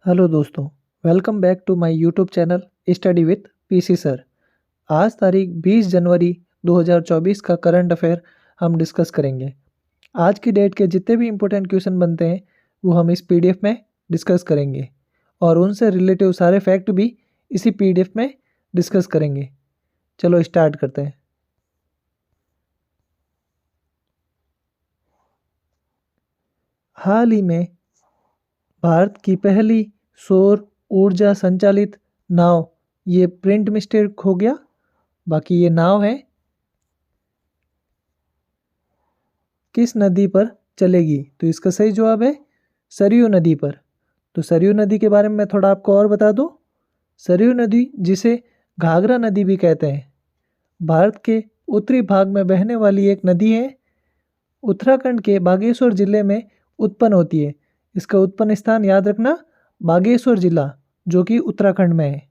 Hello दोस्तों, welcome back to my YouTube channel study with PC sir. आज तारीख 20 जनवरी 2024 का करंट अफेयर हम डिस्कस करेंगे। आज की डेट के जितने भी इम्पोर्टेंट क्वेश्चन बनते हैं वो हम इस पीडीएफ में डिस्कस करेंगे और उनसे रिलेटिव सारे फैक्ट भी इसी पीडीएफ में डिस्कस करेंगे। चलो स्टार्ट करते हैं। हाल ही में भारत की पहली सौर ऊर्जा संचालित नाव, ये प्रिंट मिस्टेक हो गया, बाकी ये नाव है किस नदी पर चलेगी? तो इसका सही जवाब है सरयू नदी पर। तो सरयू नदी के बारे में मैं थोड़ा आपको और बता दूं। सरयू नदी, जिसे घाघरा नदी भी कहते हैं, भारत के उत्तरी भाग में बहने वाली एक नदी है। उत्तराखंड के बागेश्वर जिले में उत्पन्न होती है। इसका उत्पन्न स्थान याद रखना, बागेश्वर जिला, जो कि उत्तराखंड में है।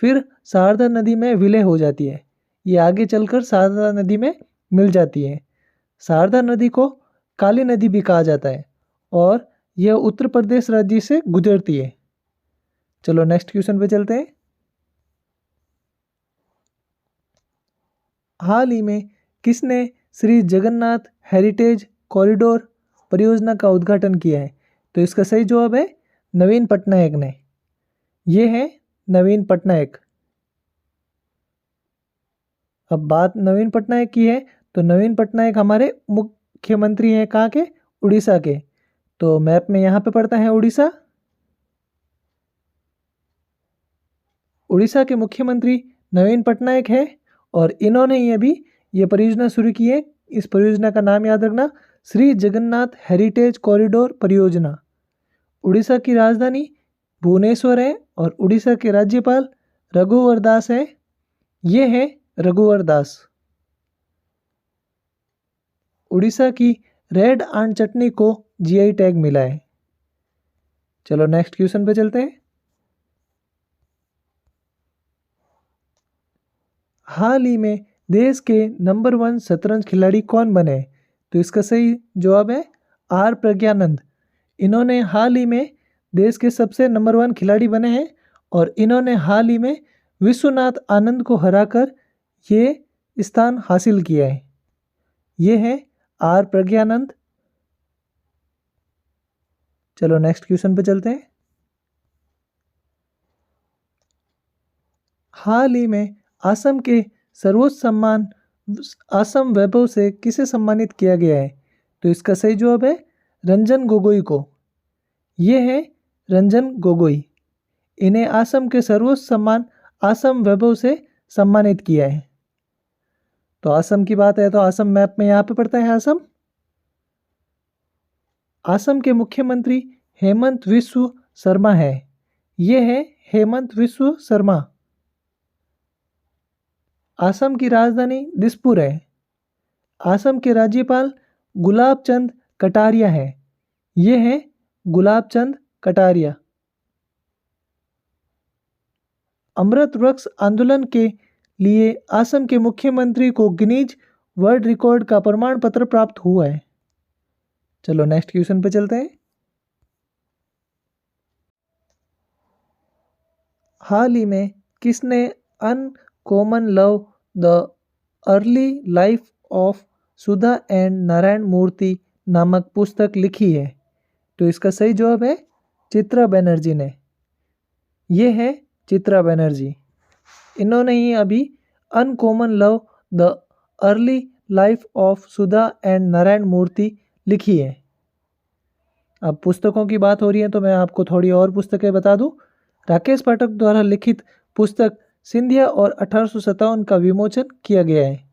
फिर शारदा नदी में विलय हो जाती है। ये आगे चलकर शारदा नदी में मिल जाती है। शारदा नदी को काली नदी भी कहा जाता है और यह उत्तर प्रदेश राज्य से गुजरती है। चलो नेक्स्ट क्वेश्चन पे चलते हैं। हाल ही में किसने श्री जगन्नाथ हेरिटेज कॉरिडोर परियोजना का उद्घाटन किया है? तो इसका सही जवाब है नवीन पटनायक ने। ये है नवीन पटनायक। अब बात नवीन पटनायक की है तो नवीन पटनायक हमारे मुख्यमंत्री हैं, कहाँ के? उड़ीसा के। तो मैप में यहाँ पे पड़ता है उड़ीसा। उड़ीसा के मुख्यमंत्री नवीन पटनायक है और इन्होंने ये परियोजना शुरू की है। इस परियोजना का नाम याद रखना, श्री जगन्नाथ हेरिटेज कॉरिडोर परियोजना। उड़ीसा की राजधानी भुवनेश्वर है और उड़ीसा के राज्यपाल रघुवर दास है। ये है रघुवर दास। उड़ीसा की रेड आंट चटनी को जीआई टैग मिला है। चलो नेक्स्ट क्वेश्चन पे चलते हैं। हाल ही में देश के नंबर 1 शतरंज खिलाड़ी कौन बने? तो इसका सही जवाब है आर प्रज्ञानंद। इन्होंने हाल ही में देश के सबसे नंबर 1 खिलाड़ी बने हैं और इन्होंने हाल ही में विश्वनाथ आनंद को हराकर ये स्थान हासिल किया है। ये है आर प्रज्ञानंद। चलो नेक्स्ट क्वेश्चन पे चलते हैं। हाल ही में असम के सर्वोच्च सम्मान असम वैभव से किसे सम्मानित किया गया है? तो इसका सही जवाब है रंजन गोगोई को। ये है रंजन गोगोई। इन्हें असम के सर्वोच्च सम्मान असम वैभव से सम्मानित किया है। तो असम की बात है तो असम मैप में यहाँ पे पड़ता है असम। असम के मुख्यमंत्री हेमंत विश्व शर्मा है। ये है हेमंत विश्व शर्मा। असम की राजधानी दिसपुर है। असम के राज्यपाल गुलाब चंद कटारिया है। ये है गुलाब चंद कटारिया। अमृत वृक्ष आंदोलन के लिए असम के मुख्यमंत्री को गिनीज वर्ल्ड रिकॉर्ड का प्रमाण पत्र प्राप्त हुआ है। चलो नेक्स्ट क्वेश्चन पे चलते हैं। हाल ही में किसने uncommon love the early life of Sudha and Narayan Murthy नामक पुस्तक लिखी है? तो इसका सही जवाब है चित्रा बनर्जी ने। ये है चित्रा बनर्जी। इन्होंने ही अभी uncommon love the early life of Sudha and Narayan Murthy लिखी है। अब पुस्तकों की बात हो रही है तो मैं आपको थोड़ी और पुस्तकें बता दूं। राकेश पाठक द्वारा लिखित पुस्तक सिंधिया और 1857 का विमोचन किया गया है।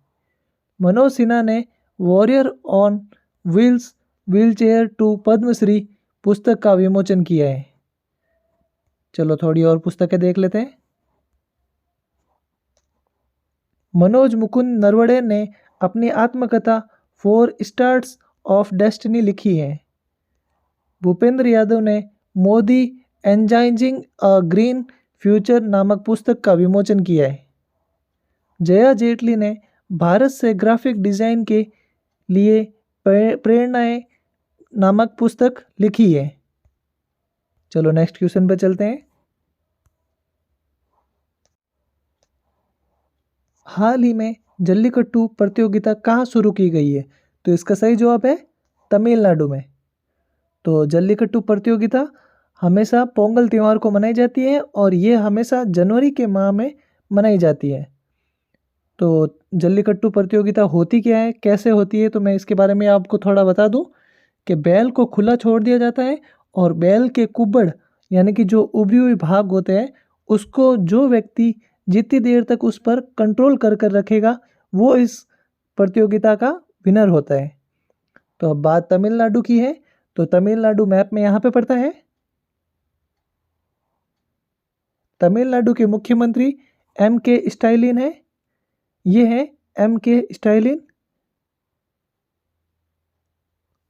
मनोज सिन्हा ने warrior on wheels wheelchair to Padmashri पुस्तक का विमोचन किया है। चलो थोड़ी और पुस्तकें देख लेते हैं। मनोज मुकुंद नरवड़े ने अपनी आत्मकथा 4 स्टार्स ऑफ डेस्टिनी लिखी है। भूपेंद्र यादव ने मोदी एनर्जाइजिंग अ ग्रीन फ्यूचर नामक पुस्तक का विमोचन किया है। जया जेटली ने भारत से ग्राफिक डिजाइन के लिए प्रेरणाएं नामक पुस्तक लिखी है। चलो नेक्स्ट क्वेश्चन पे चलते हैं। हाल ही में जल्लीकट्टू प्रतियोगिता कहाँ शुरू की गई है? तो इसका सही जवाब है तमिलनाडु में। तो जल्लीकट्टू प्रतियोगिता हमेशा पोंगल त्यौहार को मनाई जाती है और ये हमेशा जनवरी के माह में मनाई जाती है। तो जल्लीकट्टू प्रतियोगिता होती क्या है, कैसे होती है, तो मैं इसके बारे में आपको थोड़ा बता दूं कि बैल को खुला छोड़ दिया जाता है और बैल के कुब्बड़ यानी कि जो उभरी हुई भाग होते हैं उसको जो व्यक्ति जितनी देर तक उस पर कंट्रोल कर कर रखेगा वो इस प्रतियोगिता का विनर होता है। तो अब बात तमिलनाडु की है, तो तमिलनाडु मैप में यहाँ पे पड़ता है। तमिलनाडु के मुख्यमंत्री M.K. स्टालिन है। ये है M.K. स्टालिन।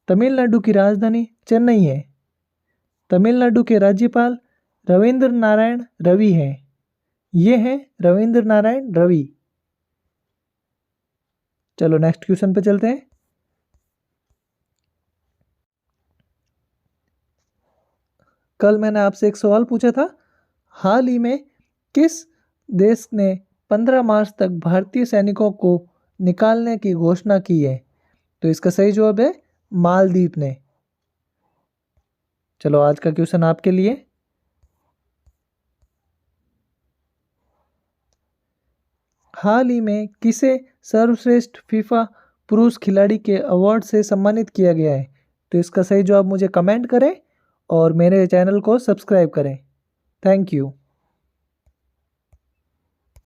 तमिलनाडु की राजधानी चेन्नई है। तमिलनाडु के राज्यपाल रविंद्र नारायण रवि हैं। ये हैं रविंद्र नारायण रवि। चलो नेक्स्ट क्वेश्चन पे चलते हैं। कल मैंने आपसे एक सवाल पूछा था, हाल ही में किस देश ने 15 मार्च तक भारतीय सैनिकों को निकालने की घोषणा की है? तो इसका सही जवाब है मालदीव ने। चलो आज का क्वेश्चन आपके लिए। हाल ही में किसे सर्वश्रेष्ठ फीफा पुरुष खिलाड़ी के अवार्ड से सम्मानित किया गया है? तो इसका सही जवाब मुझे कमेंट करें और मेरे चैनल को सब्सक्राइब करें। Thank you.